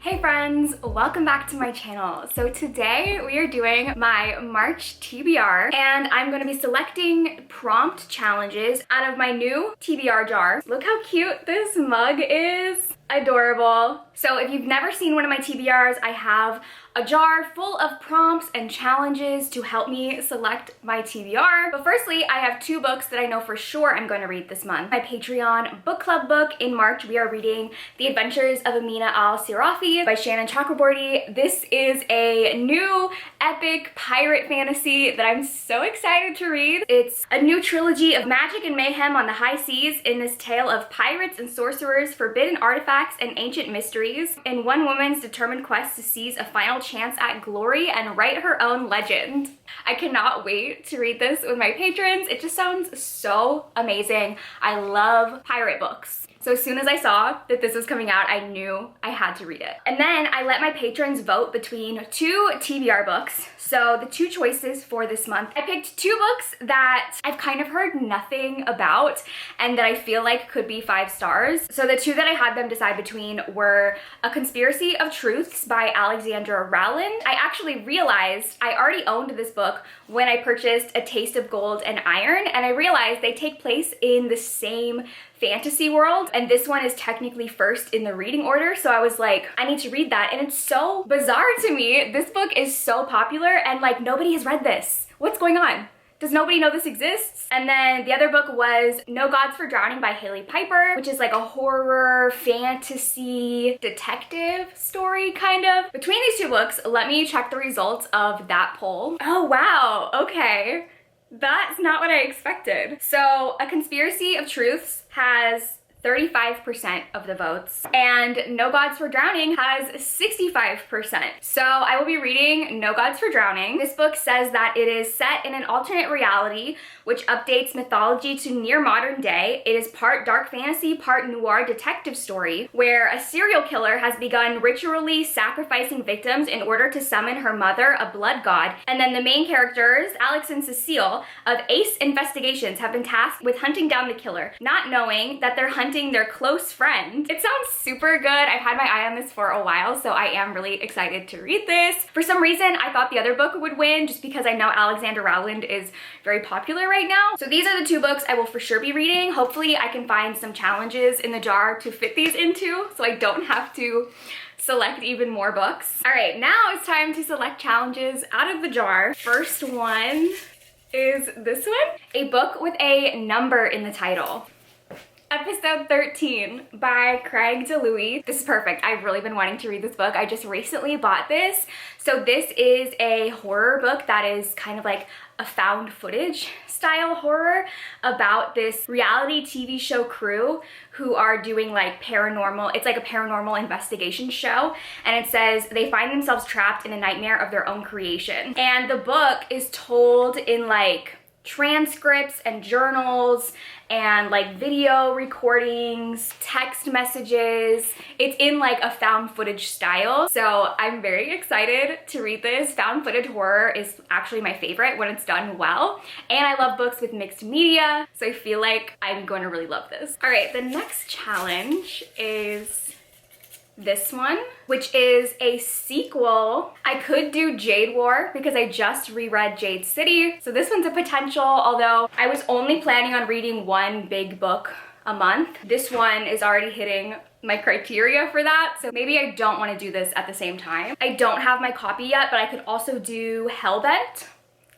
Hey friends, welcome back to my channel. So today we are doing my March TBR and I'm going to be selecting prompt challenges out of my new TBR jar. Look how cute this mug is. Adorable. So if you've never seen one of my TBRs, I have a jar full of prompts and challenges to help me select my TBR. But firstly, I have two books that I know for sure I'm going to read this month. My Patreon book club book. In March, we are reading The Adventures of Amina Al-Sirafi by Shannon Chakraborty. This is a new epic pirate fantasy that I'm so excited to read. It's a new trilogy of magic and mayhem on the high seas in this tale of pirates and sorcerers, forbidden artifacts, and ancient mysteries in one woman's determined quest to seize a final chance at glory and write her own legend. I cannot wait to read this with my patrons. It just sounds so amazing. I love pirate books. So as soon as I saw that this was coming out, I knew I had to read it. And then I let my patrons vote between two TBR books. So the two choices for this month, I picked two books that I've kind of heard nothing about and that I feel like could be 5 stars. So the two that I had them decide between were A Conspiracy of Truths by Alexandra Rowland. I actually realized I already owned this book when I purchased A Taste of Gold and Iron, and I realized they take place in the same fantasy world, and this one is technically first in the reading order, so I was like, I need to read that. And it's so bizarre to me. This book is so popular and like nobody has read this. What's going on? Does nobody know this exists? And then the other book was No Gods for Drowning by Haley Piper, which is like a horror, fantasy, detective story kind of. Between these two books, let me check the results of that poll. Oh wow, okay. That's not what I expected. So A Conspiracy of Truths has 35% of the votes, and No Gods for Drowning has 65%. So I will be reading No Gods for Drowning. This book says that it is set in an alternate reality which updates mythology to near modern day. It is part dark fantasy, part noir detective story, where a serial killer has begun ritually sacrificing victims in order to summon her mother, a blood god. And then the main characters, Alex and Cecile, of Ace Investigations, have been tasked with hunting down the killer, not knowing that they're hunting their close friend. It sounds super good. I've had my eye on this for a while, so I am really excited to read this. For some reason, I thought the other book would win just because I know Alexandra Rowland is very popular right now. So these are the two books I will for sure be reading. Hopefully I can find some challenges in the jar to fit these into so I don't have to select even more books. All right, now it's time to select challenges out of the jar. First one is this one, a book with a number in the title. Episode 13 by Craig DeLuey. This is perfect. I've really been wanting to read this book. I just recently bought this. So this is a horror book that is kind of like a found footage style horror about this reality TV show crew who are doing like paranormal, it's like a paranormal investigation show, and it says they find themselves trapped in a nightmare of their own creation. And the book is told in like transcripts and journals and like video recordings, text messages. It's in like a found footage style. So I'm very excited to read this. Found footage horror is actually my favorite when it's done well. And I love books with mixed media, so I feel like I'm going to really love this. All right, the next challenge is this one, which is a sequel. I could do Jade War because I just reread Jade City. So this one's a potential, although I was only planning on reading one big book a month. This one is already hitting my criteria for that, so maybe I don't want to do this at the same time. I don't have my copy yet, but I could also do Hellbent,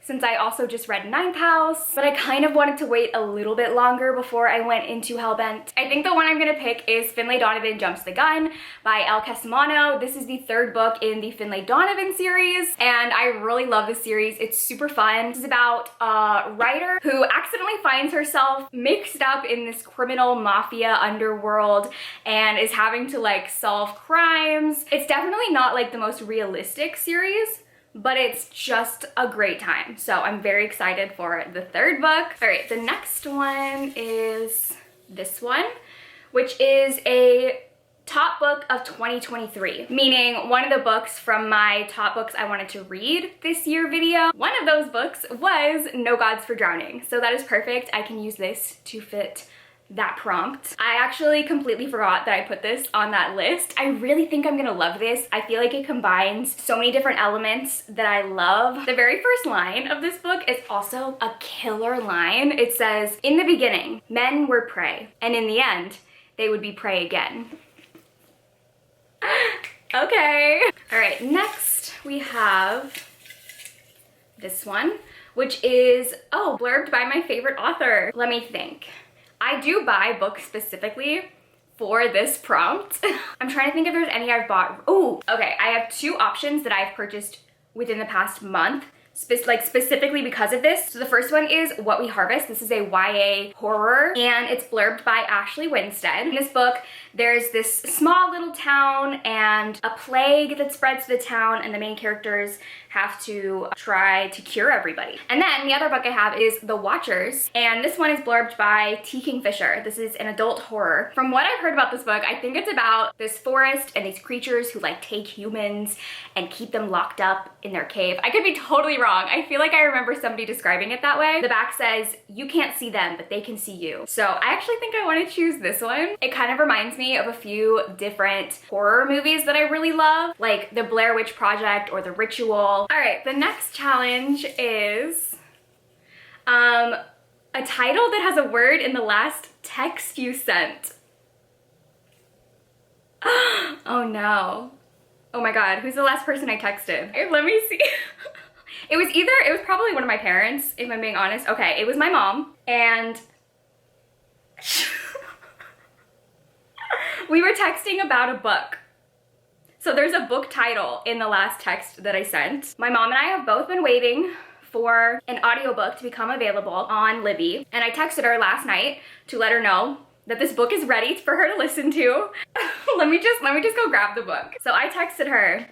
since I also just read Ninth House, but I kind of wanted to wait a little bit longer before I went into Hellbent. I think the one I'm gonna pick is Finlay Donovan Jumps the Gun by El Casimano. This is the third book in the Finlay Donovan series, and I really love this series. It's super fun. This is about a writer who accidentally finds herself mixed up in this criminal mafia underworld and is having to like solve crimes. It's definitely not like the most realistic series, but it's just a great time. So I'm very excited for the third book. All right, the next one is this one, which is a top book of 2023, meaning one of the books from my top books I wanted to read this year video. One of those books was No Gods for Drowning. So that is perfect. I can use this to fit that prompt. I actually completely forgot that I put this on that list. I really think I'm gonna love this. I feel like it combines so many different elements that I love. The very first line of this book is also a killer line. It says, "In the beginning, men were prey, and in the end, they would be prey again." Okay. All right, next we have this one, which is, oh, blurbed by my favorite author. Let me think. I do buy books specifically for this prompt. I'm trying to think if there's any I've bought. Oh, okay. I have two options that I've purchased within the past month, specifically because of this. So the first one is What We Harvest. This is a YA horror, and it's blurbed by Ashley Winstead. In this book, there's this small little town and a plague that spreads to the town, and the main characters have to try to cure everybody. And then the other book I have is The Watchers, and this one is blurbed by T. Kingfisher. This is an adult horror. From what I've heard about this book, I think it's about this forest and these creatures who like take humans and keep them locked up in their cave. I could be totally wrong. I feel like I remember somebody describing it that way. The back says, "You can't see them, but they can see you." So I actually think I want to choose this one. It kind of reminds me of a few different horror movies that I really love, like The Blair Witch Project or The Ritual. All right, the next challenge is a title that has a word in the last text you sent. Oh no. Oh my God, who's the last person I texted? Let me see. It was probably one of my parents, if I'm being honest. Okay, it was my mom, and we were texting about a book. So there's a book title in the last text that I sent. My mom and I have both been waiting for an audiobook to become available on Libby, and I texted her last night to let her know that this book is ready for her to listen to. let me just go grab the book. So I texted her,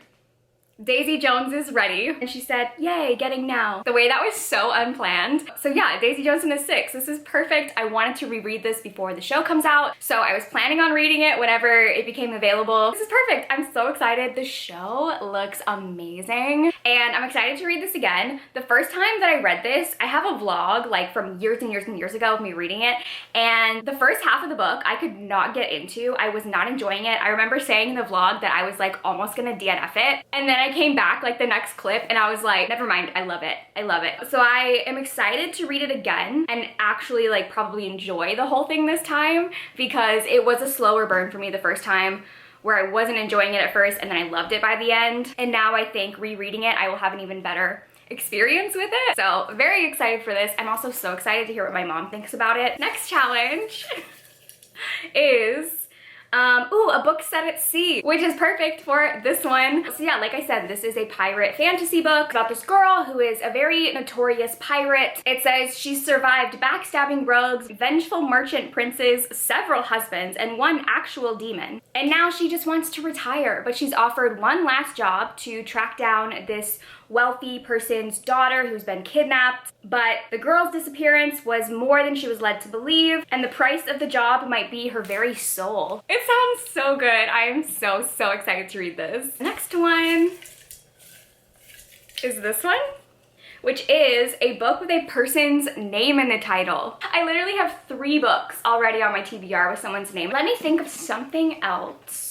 "Daisy Jones is ready." And she said, "Yay, getting now." The way that was so unplanned. So yeah, Daisy Jones and the Six. This is perfect. I wanted to reread this before the show comes out, so I was planning on reading it whenever it became available. This is perfect. I'm so excited. The show looks amazing, and I'm excited to read this again. The first time that I read this, I have a vlog like from years and years and years ago of me reading it, and the first half of the book I could not get into. I was not enjoying it. I remember saying in the vlog that I was like almost gonna DNF it, and then I came back like the next clip and I was like, never mind, I love it. I love it. So I am excited to read it again and actually like probably enjoy the whole thing this time, because it was a slower burn for me the first time, where I wasn't enjoying it at first and then I loved it by the end. And now I think rereading it, I will have an even better experience with it. So very excited for this. I'm also so excited to hear what my mom thinks about it. Next challenge is a book set at sea, which is perfect for this one. So yeah, like I said, this is a pirate fantasy book about this girl who is a very notorious pirate. It says she's survived backstabbing rogues, vengeful merchant princes, several husbands, and one actual demon. And now she just wants to retire, but she's offered one last job to track down this wealthy person's daughter who's been kidnapped. But the girl's disappearance was more than she was led to believe, and the price of the job might be her very soul. It sounds so good. I am so excited to read this. Next one is this one, which is a book with a person's name in the title. I literally have 3 books already on my TBR with someone's name. Let me think of something else.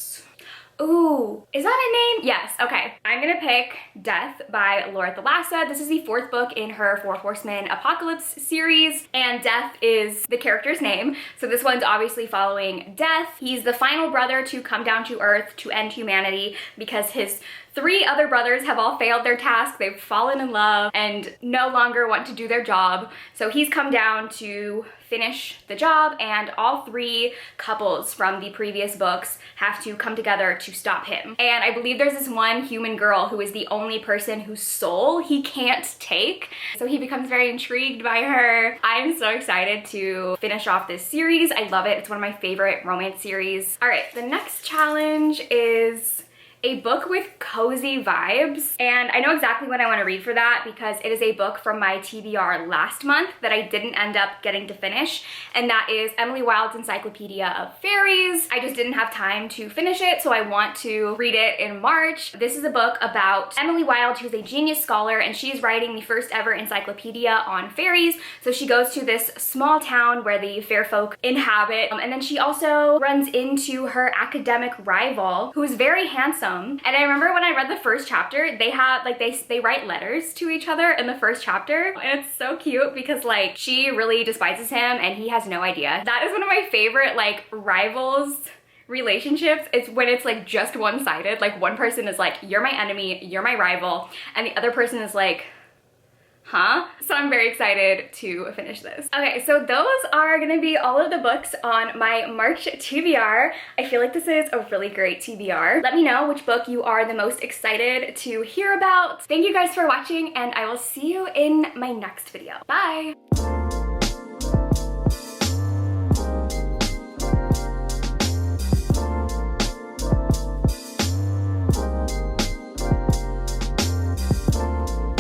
Ooh, is that a name? Yes, okay. I'm gonna pick Death by Laura Thalassa. This is the 4th book in her 4 Horsemen Apocalypse series, and Death is the character's name. So this one's obviously following Death. He's the final brother to come down to Earth to end humanity because his 3 other brothers have all failed their task. They've fallen in love and no longer want to do their job. So he's come down to finish the job, and all 3 couples from the previous books have to come together to stop him. And I believe there's this one human girl who is the only person whose soul he can't take. So he becomes very intrigued by her. I'm so excited to finish off this series. I love it. It's one of my favorite romance series. All right, the next challenge is a book with cozy vibes. And I know exactly what I want to read for that because it is a book from my TBR last month that I didn't end up getting to finish. And that is Emily Wilde's Encyclopedia of Fairies. I just didn't have time to finish it, so I want to read it in March. This is a book about Emily Wilde, who's a genius scholar, and she's writing the first ever encyclopedia on fairies. So she goes to this small town where the fair folk inhabit, and then she also runs into her academic rival, who is very handsome. And I remember when I read the first chapter, they had like they write letters to each other in the first chapter, and it's so cute because like she really despises him and he has no idea. That is one of my favorite like rivals relationships. It's when it's like just one-sided. Like one person is like, you're my enemy, you're my rival, and the other person is like, huh? So I'm very excited to finish this. Okay, so those are gonna be all of the books on my March TBR. I feel like this is a really great TBR. Let me know which book you are the most excited to hear about. Thank you guys for watching, and I will see you in my next video. Bye!